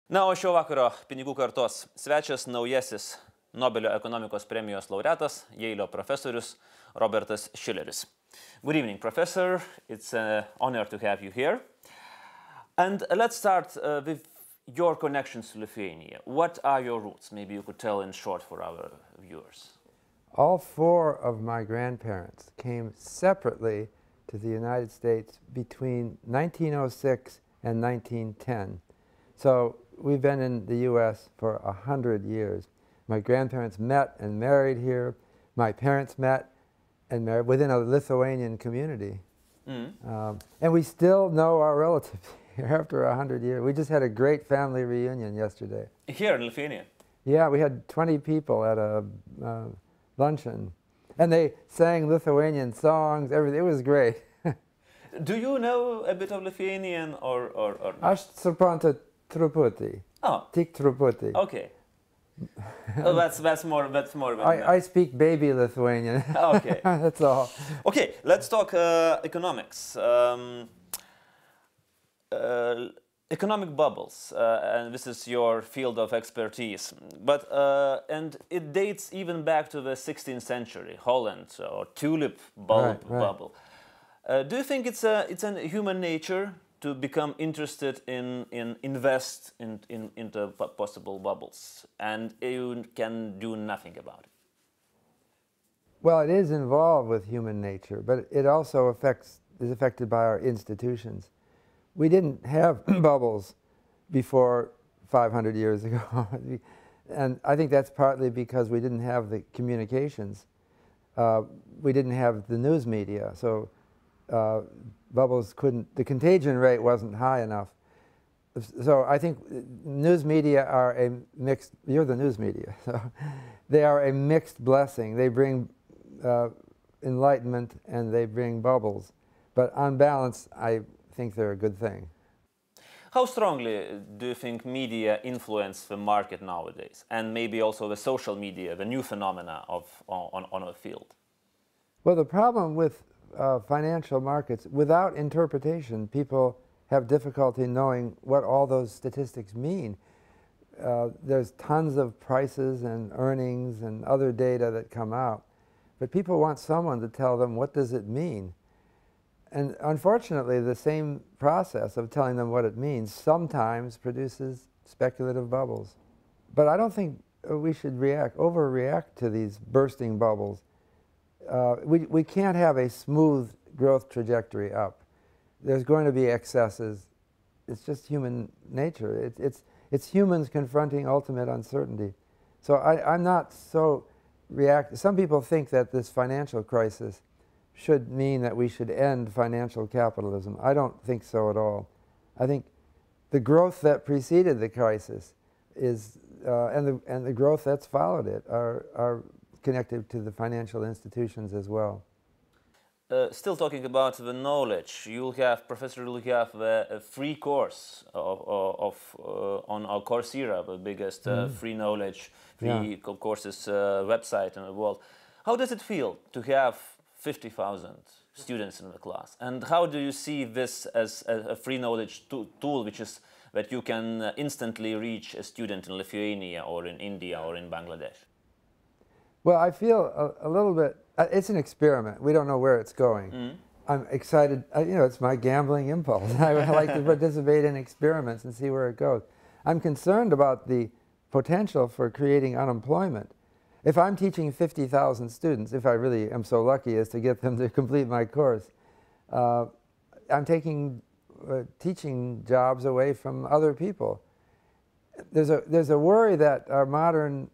Na, o šio vakaro pinigų kartos svečias naujasis Nobelio ekonomikos premijos laureatas, Yale'o profesorius Robertas Šilerius. Good evening, Professor. It's an honor to have you here. And let's start with your connections to Lithuania. What are your roots? Maybe you could tell in short for our viewers. All four of my grandparents came separately to the United States between 1906 and 1910. So we've been in the U.S. for 100 years. My grandparents met and married here. My parents met and married within a Lithuanian community. And we still know our relatives here after 100 years. We just had a great family reunion yesterday. Here in Lithuania? Yeah, we had 20 people at a luncheon. And they sang Lithuanian songs, everything. It was great. Do you know a bit of Lithuanian or Aš suprantu truputį. Oh. Tik truputį. Okay. Oh, that's more than I speak baby Lithuanian. Okay. That's all. Okay, let's talk economics. Economic bubbles, and this is your field of expertise. But and it dates even back to the 16th century, Holland or tulip bulb bubble. Do you think it's a human nature to become interested in invest into possible bubbles, and you can do nothing about it? Well, it is involved with human nature, but it also is affected by our institutions. We didn't have bubbles before 500 years ago, and I think that's partly because we didn't have the communications. We didn't have the news media, so bubbles the contagion rate wasn't high enough. So I think news media are a mixed, you're the news media, so they are a mixed blessing. They bring enlightenment and they bring bubbles. But on balance, I think they're a good thing. How strongly do you think media influence the market nowadays? And maybe also the social media, the new phenomena on a field? Well, the problem with financial markets, without interpretation, people have difficulty knowing what all those statistics mean. There's tons of prices and earnings and other data that come out, but people want someone to tell them what does it mean. And unfortunately, the same process of telling them what it means sometimes produces speculative bubbles. But I don't think we should overreact to these bursting bubbles. We can't have a smooth growth trajectory up. There's going to be excesses. It's just human nature. It's humans confronting ultimate uncertainty. So I'm not so Some people think that this financial crisis should mean that we should end financial capitalism. I don't think so at all. I think the growth that preceded the crisis is, and the growth that's followed it are connected to the financial institutions as well. Still talking about the knowledge, Professor, you'll have a free course on our Coursera, the biggest free knowledge, courses website in the world. How does it feel to have 50,000 students in the class? And how do you see this as a free knowledge tool, that you can instantly reach a student in Lithuania or in India or in Bangladesh? Well, I feel a little bit, it's an experiment. We don't know where it's going. I'm excited, it's my gambling impulse. I like to participate in experiments and see where it goes. I'm concerned about the potential for creating unemployment. If I'm teaching 50,000 students, if I really am so lucky as to get them to complete my course, I'm taking teaching jobs away from other people. There's a worry that our modern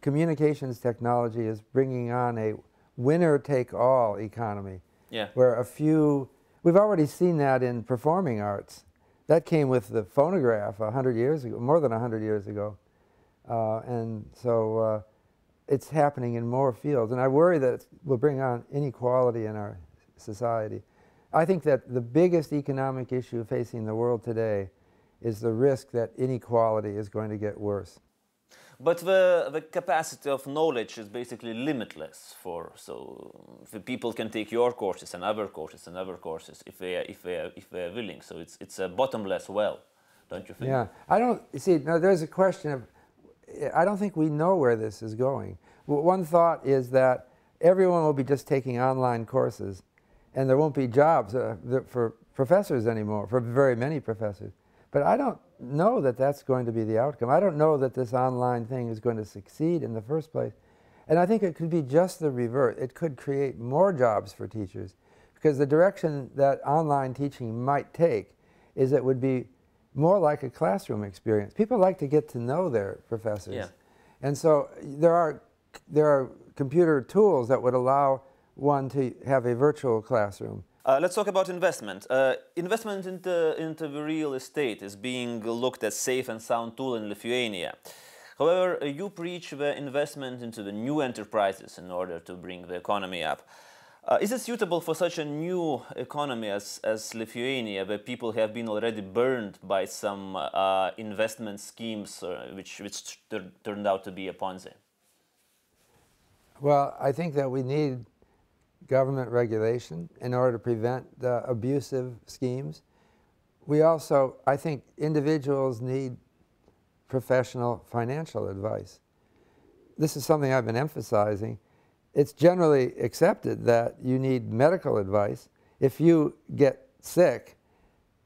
communications technology is bringing on a winner-take-all economy, where we've already seen that in performing arts. That came with the phonograph 100 years ago, more than 100 years ago. And so it's happening in more fields. And I worry that it will bring on inequality in our society. I think that the biggest economic issue facing the world today is the risk that inequality is going to get worse. But the capacity of knowledge is basically limitless. So the people can take your courses and other courses and other courses if they are willing. So it's a bottomless well don't you think? Yeah, I don't see. No, there's a question of. I don't think we know where this is going. One thought is that everyone will be just taking online courses, and there won't be jobs for professors anymore, for very many professors. But I don't know that that's going to be the outcome. I don't know that this online thing is going to succeed in the first place. And I think it could be just the reverse. It could create more jobs for teachers, because the direction that online teaching might take is it would be more like a classroom experience. People like to get to know their professors. Yeah. And so there are computer tools that would allow one to have a virtual classroom. Let's talk about investment. Investment into the real estate is being looked at safe and sound tool in Lithuania. However, you preach the investment into the new enterprises in order to bring the economy up. Is it suitable for such a new economy as Lithuania, where people have been already burned by some investment schemes which turned out to be a Ponzi? Well, I think that we need government regulation in order to prevent the abusive schemes. We also, I think individuals need professional financial advice. This is something I've been emphasizing. It's generally accepted that you need medical advice. If you get sick,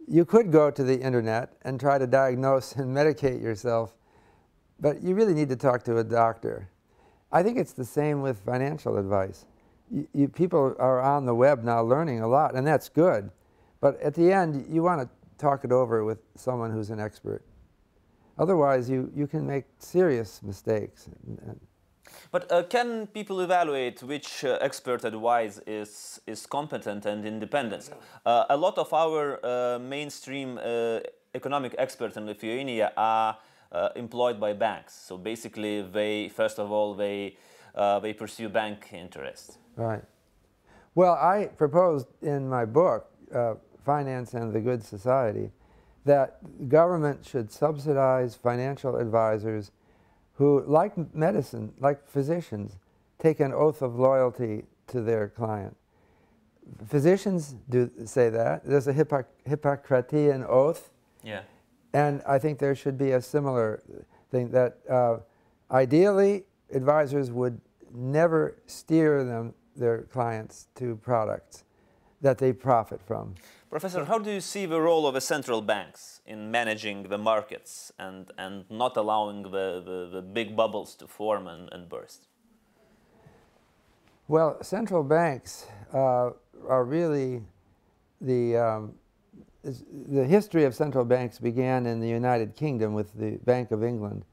you could go to the internet and try to diagnose and medicate yourself, but you really need to talk to a doctor. I think it's the same with financial advice. People are on the web now learning a lot, and that's good. But at the end, you want to talk it over with someone who's an expert. Otherwise, you can make serious mistakes. But can people evaluate which expert advice is competent and independent? A lot of our mainstream economic experts in Lithuania are employed by banks. So basically, first of all, they pursue bank interests. Right. Well, I proposed in my book, Finance and the Good Society, that government should subsidize financial advisors who, like medicine, like physicians, take an oath of loyalty to their client. Physicians do say that. There's a Hippocratean oath. Yeah. And I think there should be a similar thing that ideally advisors would never steer their clients to products that they profit from. Professor, how do you see the role of the central banks in managing the markets and not allowing the big bubbles to form and burst? Well, central banks are really the history of central banks began in the United Kingdom with the Bank of England.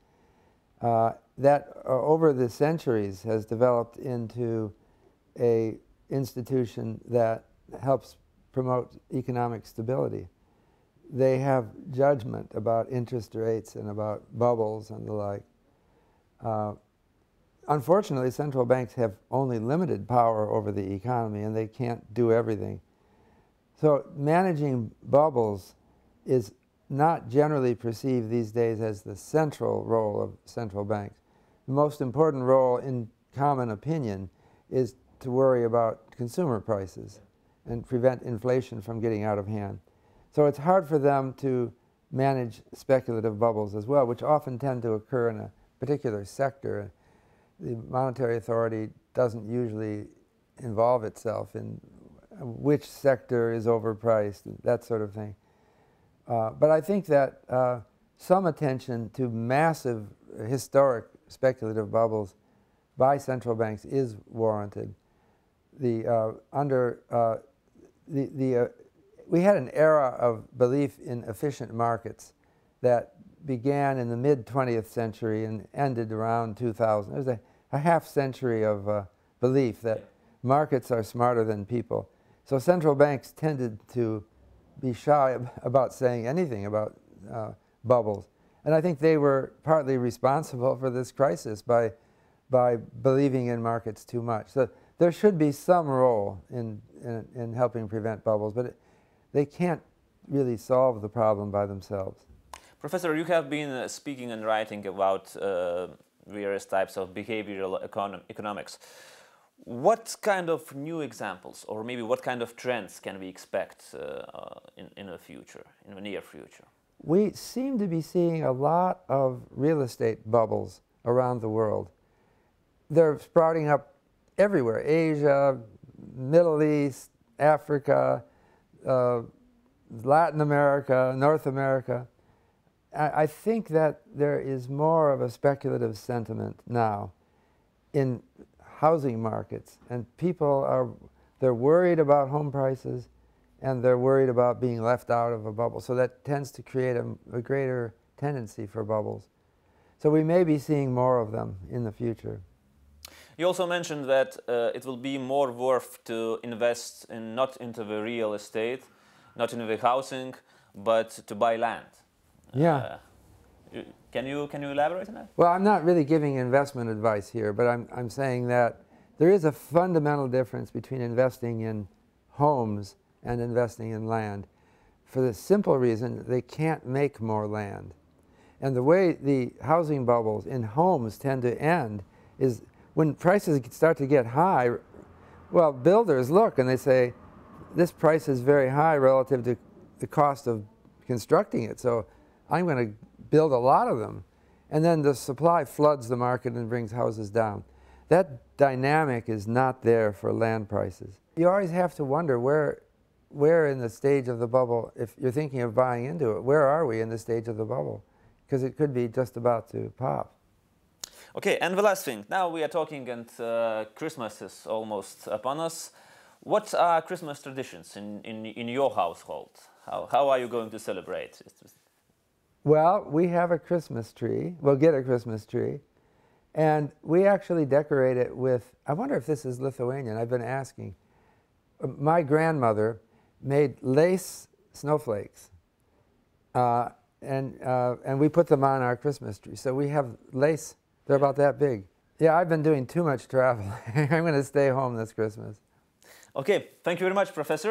That over the centuries has developed into an institution that helps promote economic stability. They have judgment about interest rates and about bubbles and the like. Unfortunately, central banks have only limited power over the economy, and they can't do everything. So managing bubbles is not generally perceived these days as the central role of central banks. The most important role in common opinion is to worry about consumer prices and prevent inflation from getting out of hand. So it's hard for them to manage speculative bubbles as well, which often tend to occur in a particular sector. The monetary authority doesn't usually involve itself in which sector is overpriced, that sort of thing. But I think that some attention to massive historic speculative bubbles by central banks is warranted. We had an era of belief in efficient markets that began in the mid-20th century and ended around 2000. There was a half century of belief that markets are smarter than people. So central banks tended to be shy about saying anything about bubbles. And I think they were partly responsible for this crisis by believing in markets too much. So there should be some role in helping prevent bubbles, but they can't really solve the problem by themselves. Professor, you have been speaking and writing about various types of behavioral economics. What kind of new examples, or maybe what kind of trends can we expect in the future, in the near future? we seem to be seeing a lot of real estate bubbles around the world. They're sprouting up everywhere: Asia, Middle East, Africa, Latin America, North America. I think that there is more of a speculative sentiment now in housing markets, and they're worried about home prices, and they're worried about being left out of a bubble. So that tends to create a greater tendency for bubbles. So we may be seeing more of them in the future. You also mentioned that it will be more worth to invest not into the real estate, not in the housing, but to buy land. Yeah. Can you elaborate on that? Well, I'm not really giving investment advice here, but I'm saying that there is a fundamental difference between investing in homes and investing in land, for the simple reason they can't make more land. And the way the housing bubbles in homes tend to end is when prices start to get high. Well, builders look and they say, this price is very high relative to the cost of constructing it, so I'm going to build a lot of them. And then the supply floods the market and brings houses down. That dynamic is not there for land prices. You always have to wonder where in the stage of the bubble, if you're thinking of buying into it, where are we in the stage of the bubble? Because it could be just about to pop. Okay, and the last thing. Now we are talking, and Christmas is almost upon us. What are Christmas traditions in your household? How are you going to celebrate? Well, we have a Christmas tree. We'll get a Christmas tree. And we actually decorate it with, I wonder if this is Lithuanian, I've been asking. My grandmother made lace snowflakes, and we put them on our Christmas tree. So we have lace, they're about that big. Yeah, I've been doing too much traveling. I'm going to stay home this Christmas. Okay, thank you very much, Professor.